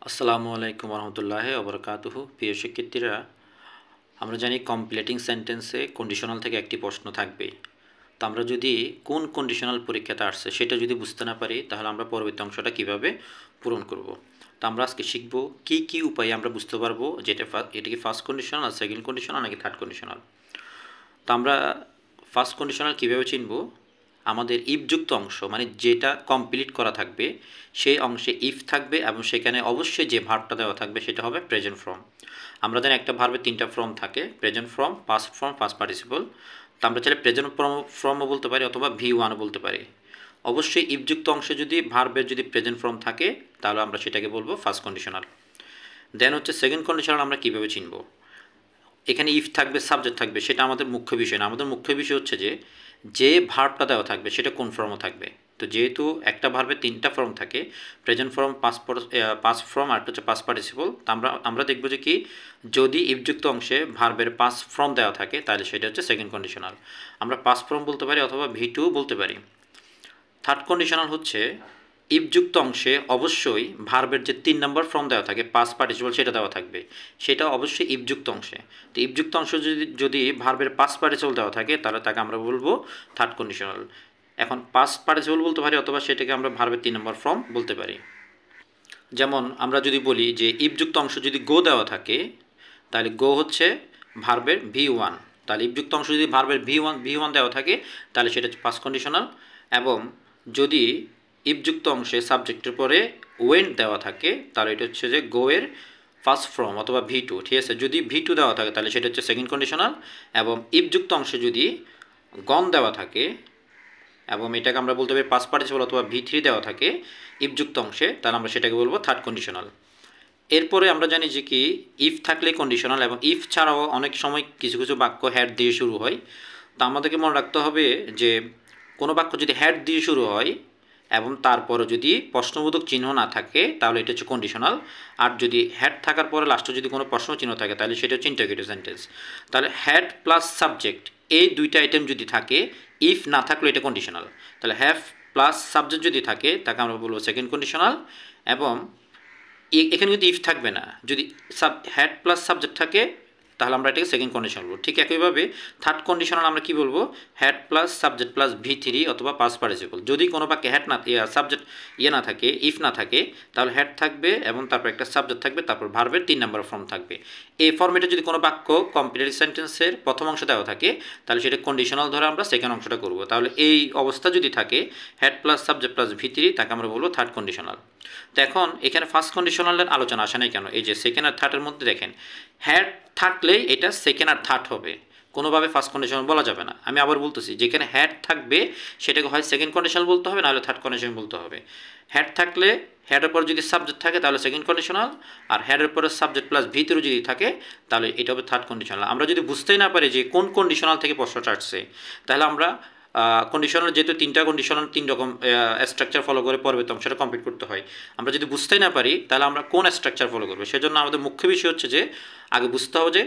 আসসালামু আলাইকুম রহমতুল্লাহ ওবরকাতুহু। প্রিয় শিক্ষার্থীরা, আমরা জানি কমপ্লিটিং সেন্টেন্সে কন্ডিশনাল থেকে একটি প্রশ্ন থাকবেই। তো আমরা যদি কোন কন্ডিশনাল পরীক্ষাতে আসছে সেটা যদি বুঝতে না পারি, তাহলে আমরা পরবর্তী অংশটা কিভাবে পূরণ করব। তো আমরা আজকে শিখব কি কি উপায়ে আমরা বুঝতে পারবো যে এটা কি ফার্স্ট কন্ডিশনাল, আর সেকেন্ড কন্ডিশনাল নাকি থার্ড কন্ডিশনাল। তো আমরা ফার্স্ট কন্ডিশনাল কীভাবে চিনব? আমাদের ইফযুক্ত অংশ মানে যেটা কমপ্লিট করা থাকবে সেই অংশে ইফ থাকবে এবং সেখানে অবশ্যই যে ভার্বটা দেওয়া থাকবে সেটা হবে প্রেজেন্ট ফর্ম। আমরা জানি একটা ভার্বে তিনটা ফর্ম থাকে, present form, past form, past participle. তো আমরা চাইলে প্রেজেন্ট ফর্মও বলতে পারি অথবা V1ও বলতে পারি। অবশ্যই ইফযুক্ত অংশে যদি ভার্বের যদি প্রেজেন্ট ফর্ম থাকে তাহলে আমরা সেটাকে বলবো ফার্স্ট কন্ডিশনাল। দেন হচ্ছে সেকেন্ড কন্ডিশনাল আমরা কীভাবে চিনব? এখানে ইফ থাকবে, সাবজেক্ট থাকবে, সেটা আমাদের মুখ্য বিষয় না। আমাদের মুখ্য বিষয় হচ্ছে যে ভার্বটা দেওয়া থাকবে সেটা কোন ফর্মও থাকবে। তো যেহেতু একটা ভার্বে তিনটা ফর্ম থাকে, প্রেজেন্ট ফর্ম, পাস্ট ফর্ম আর হচ্ছে পাস্ট পার্টিসিপল, তো আমরা দেখব যে কি যদি ইফযুক্ত অংশে ভার্বের পাস্ট ফর্ম দেওয়া থাকে তাহলে সেটা হচ্ছে সেকেন্ড কন্ডিশনাল। আমরা পাস্ট ফর্ম বলতে পারি অথবা V2 বলতে পারি। থার্ড কন্ডিশনাল হচ্ছে ইফযুক্ত অংশে অবশ্যই ভার্বের যে 3 নম্বর ফর্ম দেওয়া থাকে, পাস্ট পার্টিসিপল, সেটা দেওয়া থাকবে, সেটা অবশ্যই ইফযুক্ত অংশে। তো ইফযুক্ত অংশ যদি ভার্বের পাস্ট পার্টিসিপল দেওয়া থাকে তাহলে তাকে আমরা বলবো থার্ড কন্ডিশনাল। এখন পাস্ট পার্টিসিপল বলতে পারি অথবা সেটাকে আমরা ভার্বের 3 নম্বর ফর্ম বলতে পারি। যেমন আমরা যদি বলি যে ইফযুক্ত অংশ যদি গো দেওয়া থাকে তাহলে গো হচ্ছে ভার্বের V1। তাহলে ইফযুক্ত অংশ যদি ভার্বের V1 দেওয়া থাকে তাহলে সেটা হচ্ছে পাস্ট কন্ডিশনাল। এবং যদি ইফযুক্ত অংশে সাবজেক্টের পরে ওয়েন দেওয়া থাকে তাহলে এটা হচ্ছে যে গো এর ফার্স্ট ফর্ম অথবা V2। ঠিক আছে, যদি V2 দেওয়া থাকে তাহলে সেটা হচ্ছে সেকেন্ড কন্ডিশনাল। এবং ইফযুক্ত অংশে যদি গন দেওয়া থাকে এবং এটাকে আমরা বলতে পারি পাস্ট পার্টিসিপল অথবা V3 দেওয়া থাকে ইফযুক্ত অংশে, তাহলে আমরা সেটাকে বলবো থার্ড কন্ডিশনাল। এরপরে আমরা জানি যে কি ইফ থাকলে কন্ডিশনাল, এবং ইফ ছাড়াও অনেক সময় কিছু কিছু বাক্য হ্যাড দিয়ে শুরু হয়। তো আমাদেরকে মনে রাখতে হবে যে কোনো বাক্য যদি হ্যাড দিয়ে শুরু হয় এবং তারপরে যদি প্রশ্নবোধক চিহ্ন না থাকে তাহলে এটা হচ্ছে কন্ডিশনাল। আর যদি হ্যাড থাকার পরে লাস্টে যদি কোনো প্রশ্ন চিহ্ন থাকে তাহলে সেটা হচ্ছে ইন্টারোগেটিভ সেন্টেন্স। তাহলে হ্যাড প্লাস সাবজেক্ট এই দুইটা আইটেম যদি থাকে, ইফ না থাকলে এটা কন্ডিশনাল। তাহলে হ্যাভ প্লাস সাবজেক্ট যদি থাকে তাকে আমরা বলবো সেকেন্ড কন্ডিশনাল। এবং এখানে কিন্তু ইফ থাকবে না, যদি হ্যাড প্লাস সাবজেক্ট থাকে তাহলে আমরা এটাকে সেকেন্ড কন্ডিশনাল বলবো। ঠিক একইভাবে থার্ড কন্ডিশনাল আমরা কি বলবো? Had plus subject plus V3 অথবা পাস্ট পার্টিসিপল। যদি কোনো বাক্যে হ্যাড না সাবজেক্ট না থাকে, ইফ না থাকে, তাহলে হ্যাড থাকবে এবং তারপর একটা সাবজেক্ট থাকবে, তারপর ভার্বের 3 নম্বর ফর্ম থাকবে। এই ফর্মেটে যদি কোনো বাক্য কমপ্লিট সেন্টেন্সের প্রথম অংশ দেওয়া থাকে তাহলে সেটা কন্ডিশনাল ধরে আমরা সেকেন্ড অংশটা করব। তাহলে এই অবস্থা যদি থাকে had plus subject plus V3, তাকে আমরা বলবো থার্ড কন্ডিশনাল। তো এখন এখানে ফার্স্ট কন্ডিশনালের আলোচনা আসে নাই কেন? এই যে সেকেন্ড আর থার্ডের মধ্যে দেখেন হ্যাড থাকলেই এটা সেকেন্ড আর থার্ড হবে, কোনোভাবে ফার্স্ট কন্ডিশনাল বলা যাবে না। আমি আবার বলতেছি, যেখানে হ্যাড থাকবে সেটাকে হয় সেকেন্ড কন্ডিশনাল বলতে হবে, নাহলে থার্ড কন্ডিশনাল বলতে হবে। হ্যাড থাকলে হ্যাডের পর যদি সাবজেক্ট থাকে তাহলে সেকেন্ড কন্ডিশনাল, আর হ্যাডের পরে সাবজেক্ট প্লাস V3 যদি থাকে তাহলে এটা হবে থার্ড কন্ডিশনাল। আমরা যদি বুঝতেই না পারি যে কোন কন্ডিশনাল থেকে প্রশ্নটা আসছে, তাহলে আমরা কন্ডিশনাল, যেহেতু তিনটা কন্ডিশনাল 3 রকম স্ট্রাকচার ফলো করে পরবর্তী অংশটা কমপ্লিট করতে হয়, আমরা যদি বুঝতেই না পারি তাহলে আমরা কোন স্ট্রাকচার ফলো করবো। সেজন্য আমাদের মুখ্য বিষয় হচ্ছে যে আগে বুঝতে হবে যে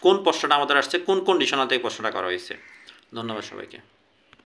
কোন প্রশ্নটা আমাদের আসছে, কোন কন্ডিশনাল থেকে প্রশ্নটা করা হয়েছে। ধন্যবাদ সবাইকে।